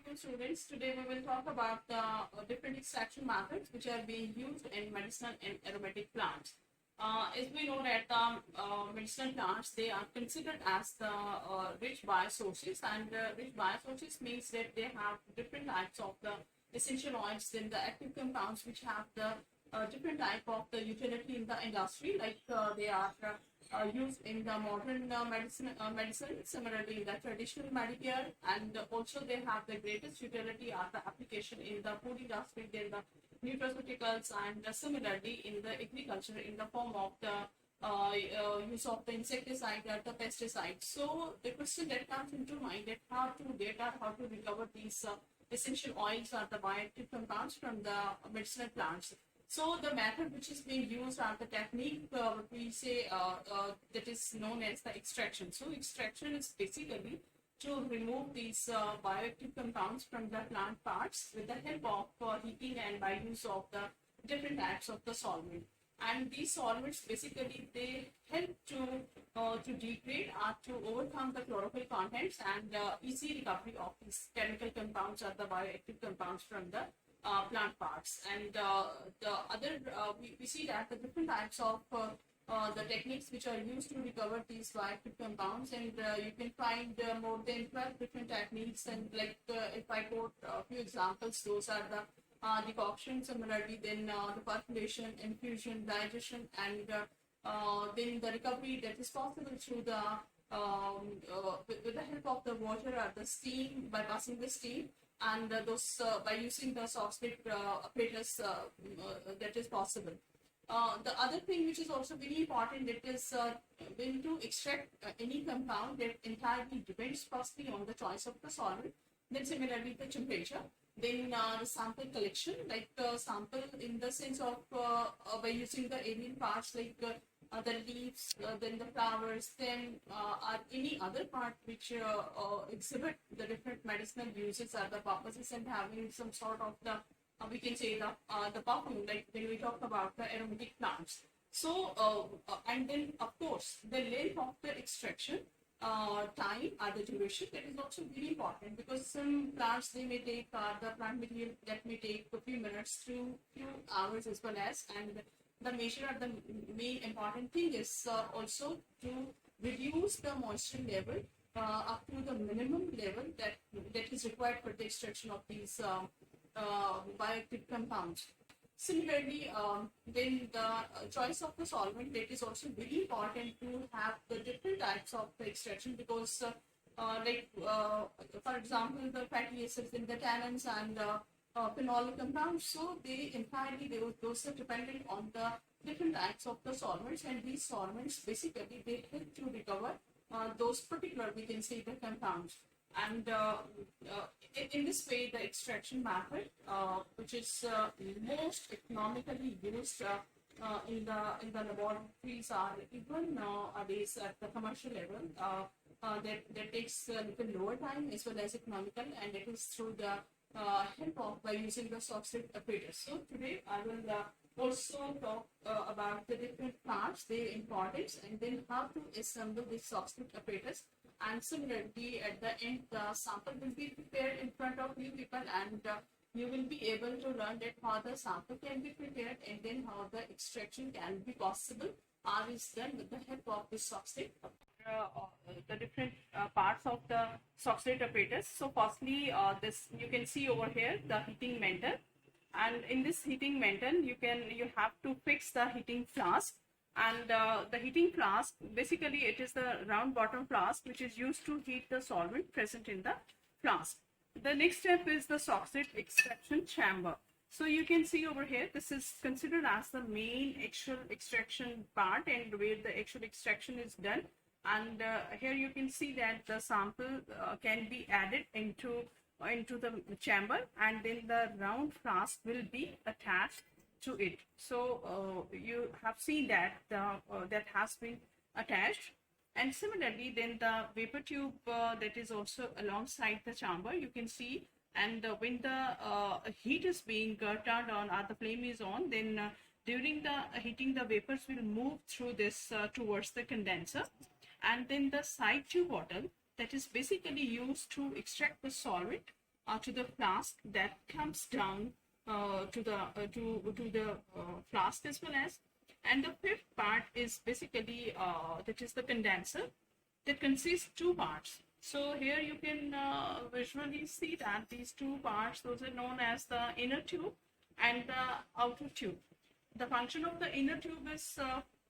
afternoon, students. Today we will talk about the different extraction methods which are being used in medicinal and aromatic plants. As we know that medicinal plants, they are considered as the rich biosources, and rich biosources means that they have different types of the essential oils and the active compounds which have the different type of the utility in the industry, like they are used in the modern medicine, similarly the traditional Medicare, and also they have the greatest utility of the application in the food industry, in the nutraceuticals, and similarly in the agriculture in the form of the use of the insecticide or the pesticide. So the question that comes into mind that how to get or how to recover these essential oils or the bioactive compounds from the medicinal plants. So the method which is being used are the technique we say that is known as the extraction. So extraction is basically to remove these bioactive compounds from the plant parts with the help of heating and by use of the different types of the solvent. And these solvents basically they help to degrade or to overcome the chlorophyll contents and easy recovery of these chemical compounds or the bioactive compounds from the plant parts. And the other we see that the different types of the techniques which are used to recover these bioactive compounds, and you can find more than 12 different techniques. And like if I quote a few examples, those are the decoction, similarly then the percolation, infusion, digestion, and then the recovery that is possible through the with the help of the water or the steam, by passing the steam, and those by using the soft apparatus that is possible. The other thing which is also very important, that is when to extract any compound, that entirely depends firstly on the choice of the solvent, then similarly the temperature, then the sample collection, like sample in the sense of by using the alien parts like the leaves, then the flowers, then or any other part which exhibit the different medicinal uses or the purposes and having some sort of the we can say the perfume, like when we talk about the aromatic plants. So and then of course the length of the extraction time or the duration, that is also very important, because some plants they may take the plant material that may take a few minutes to few hours as well as, and the measure or the main important thing is also to reduce the moisture level up to the minimum level that is required for the extraction of these bioactive compounds. Similarly, then the choice of the solvent, that is also very important to have the different types of the extraction, because for example the fatty acids in the tannins and phenolic compounds, so they entirely those are dependent on the different types of the solvents, and these solvents basically they help to recover those particular, we can say, the compounds. And in this way, the extraction method, which is most economically used in the laboratories, are even nowadays at the commercial level, that takes a little lower time as well as economical, and it is through the help of by using the soft apparatus. So today I will also talk about the different parts, their importance, and then how to assemble the soft apparatus. And similarly, at the end, the sample will be prepared in front of you people, and you will be able to learn that how the sample can be prepared, and then how the extraction can be possible or is done with the help of the substrate. The different parts of the substrate apparatus. So firstly, this you can see over here the heating mantle, and in this heating mantle you have to fix the heating flask. And the heating flask, basically it is the round bottom flask which is used to heat the solvent present in the flask. The next step is the substrate extraction chamber. So you can see over here, this is considered as the main actual extraction part, and where the actual extraction is done. And here you can see that the sample can be added into the chamber, and then the round flask will be attached to it. So you have seen that that has been attached. And similarly, then the vapor tube that is also alongside the chamber, you can see. And when the heat is being turned on or the flame is on, then during the heating, the vapors will move through this towards the condenser. And then the side tube bottle, that is basically used to extract the solvent, to the flask that comes down to the flask as well as. And the fifth part is basically that is the condenser that consists two parts. So here you can visually see that these two parts, those are known as the inner tube and the outer tube. The function of the inner tube is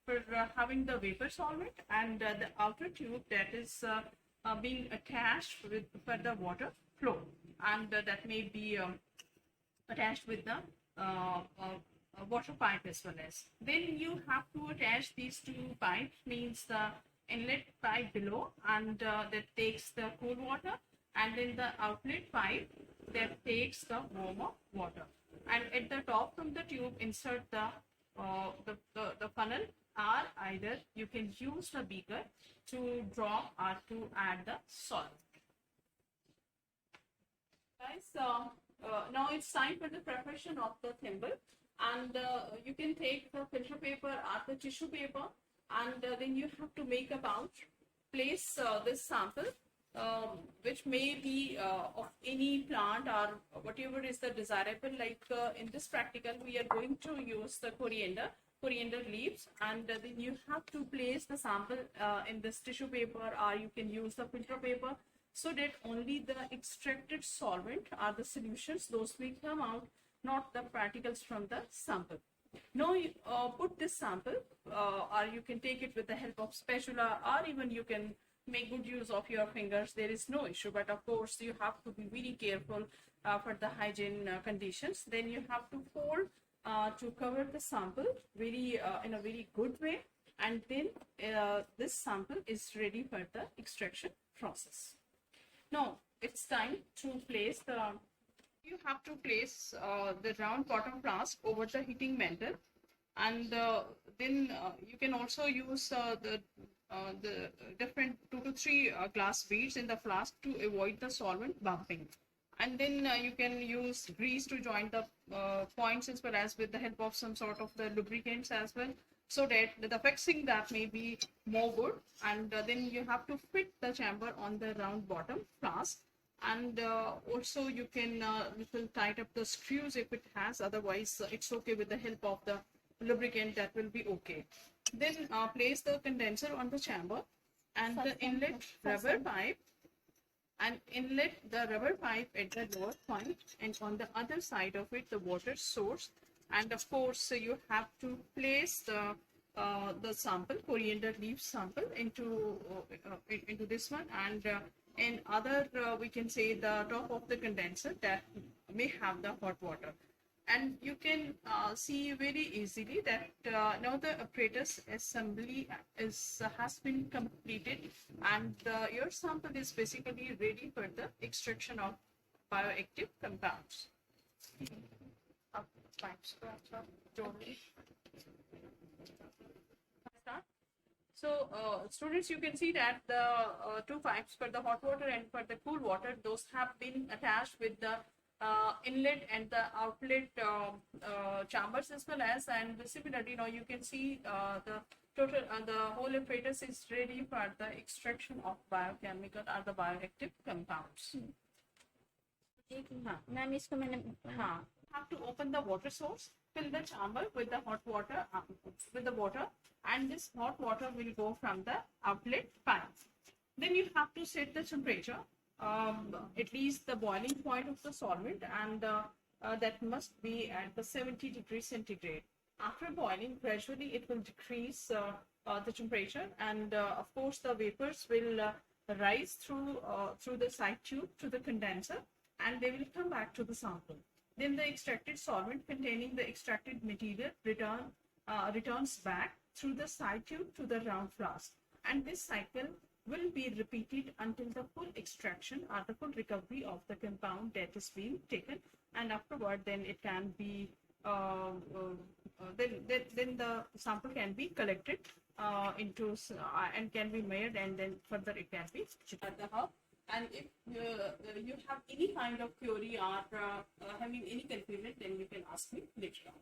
for having the vapor solvent, and the outer tube that is being attached with for the water flow, and that may be attached with the water pipe as well as. Then you have to attach these two pipes, means the inlet pipe below, and that takes the cool water, and then the outlet pipe that takes the warmer water. And at the top from the tube, insert the funnel, or either you can use the beaker to drop or to add the solvent. Guys, now it's time for the preparation of the thimble, and you can take the filter paper or the tissue paper, and then you have to make a pouch. Place this sample, which may be of any plant or whatever is the desirable. Like in this practical, we are going to use the coriander leaves, and then you have to place the sample in this tissue paper, or you can use the filter paper, so that only the extracted solvent or the solutions, those will come out, not the particles from the sample. Now you put this sample, or you can take it with the help of spatula, or even you can make good use of your fingers. There is no issue, but of course you have to be very careful for the hygiene conditions. Then you have to fold to cover the sample very in a very good way, and then this sample is ready for the extraction process. Now it's time to place the. You have to place the round bottom flask over the heating mantle, and then you can also use the different 2 to 3 glass beads in the flask to avoid the solvent bumping. And then you can use grease to join the points, as well as with the help of some sort of the lubricants as well, so that the fixing that may be more good. And then you have to fit the chamber on the round bottom flask, and also you can little tight up the screws if it has, otherwise it's okay with the help of the lubricant, that will be okay. Then place the condenser on the chamber, and the inlet rubber pipe, and inlet the rubber pipe at the lower point, and on the other side of it the water source. And of course you have to place the sample, coriander leaf sample, into this one, and in other we can say the top of the condenser that may have the hot water. And you can see very easily that now the apparatus assembly has been completed, and your sample is basically ready for the extraction of bioactive compounds. So students, you can see that the two pipes for the hot water and for the cool water, those have been attached with the inlet and the outlet chambers as well as. And similarly, now you can see the whole apparatus is ready for the extraction of biochemical or the bioactive compounds. Ma'am इसको मैंने हाँ, have to open the water source, fill the chamber with the hot water, and this hot water will go from the outlet pipe. Then you have to set the temperature, at least the boiling point of the solvent, and that must be at the 70 degrees centigrade. After boiling, gradually it will decrease the temperature, and of course the vapors will rise through the side tube to the condenser, and they will come back to the sample. Then the extracted solvent containing the extracted material returns back through the side tube to the round flask, and this cycle will be repeated until the full extraction or the full recovery of the compound that is being taken, and afterward then it can be then the sample can be collected into and can be made, and then further it can be at the hub. And if you have any kind of query or having any confusion, then you can ask me later on.